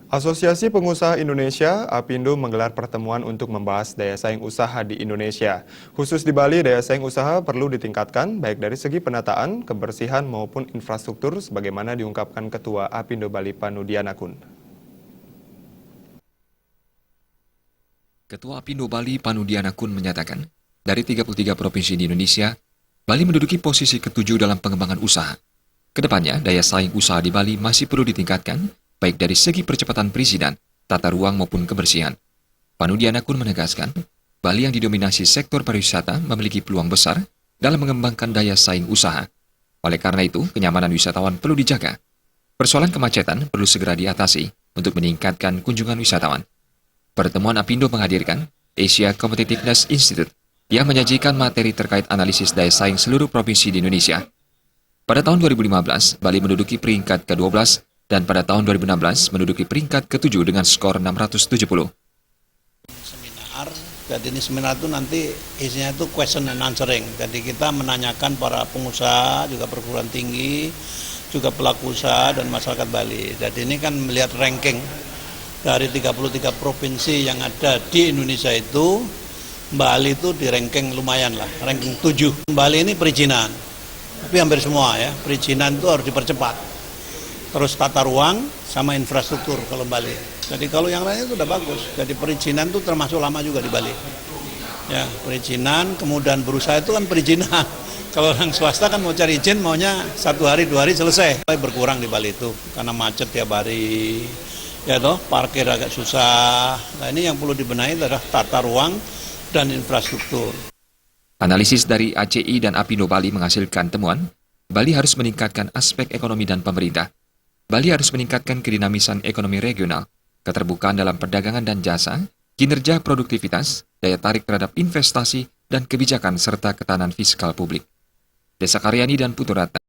Asosiasi Pengusaha Indonesia, APindo, menggelar pertemuan untuk membahas daya saing usaha di Indonesia. Khusus di Bali, daya saing usaha perlu ditingkatkan baik dari segi penataan, kebersihan maupun infrastruktur sebagaimana diungkapkan Ketua APindo Bali Panudianakun. Ketua APindo Bali Panudianakun menyatakan, dari 33 provinsi di Indonesia, Bali menduduki posisi ke-7 dalam pengembangan usaha. Kedepannya, daya saing usaha di Bali masih perlu ditingkatkan, baik dari segi percepatan perizinan, tata ruang maupun kebersihan. Panudianakun menegaskan, Bali yang didominasi sektor pariwisata memiliki peluang besar dalam mengembangkan daya saing usaha. Oleh karena itu, kenyamanan wisatawan perlu dijaga. Persoalan kemacetan perlu segera diatasi untuk meningkatkan kunjungan wisatawan. Pertemuan APindo menghadirkan Asia Competitiveness Institute yang menyajikan materi terkait analisis daya saing seluruh provinsi di Indonesia. Pada tahun 2015, Bali menduduki peringkat ke-12 dan pada tahun 2016 menduduki peringkat ke-7 dengan skor 670. Seminar, jadi ini seminar itu nanti isinya itu question and answering. Jadi kita menanyakan para pengusaha, juga perguruan tinggi, juga pelaku usaha dan masyarakat Bali. Jadi ini kan melihat ranking dari 33 provinsi yang ada di Indonesia itu, Bali itu di ranking lumayan lah, ranking 7. Bali ini perizinan, tapi hampir semua ya, perizinan itu harus dipercepat. Terus tata ruang sama infrastruktur kalau Bali. Jadi kalau yang lainnya itu sudah bagus. Jadi perizinan itu termasuk lama juga di Bali. Ya, perizinan, kemudian berusaha itu kan perizinan. Kalau orang swasta kan mau cari izin maunya 1 hari 2 hari selesai. Berkurang di Bali itu karena macet tiap hari. Ya toh, parkir agak susah. Nah ini yang perlu dibenahi adalah tata ruang dan infrastruktur. Analisis dari ACI dan APindo Bali menghasilkan temuan, Bali harus meningkatkan aspek ekonomi dan pemerintah. Bali harus meningkatkan kedinamisan ekonomi regional, keterbukaan dalam perdagangan dan jasa, kinerja produktivitas, daya tarik terhadap investasi, dan kebijakan serta ketahanan fiskal publik. Desa Karyani dan Putu Ratna.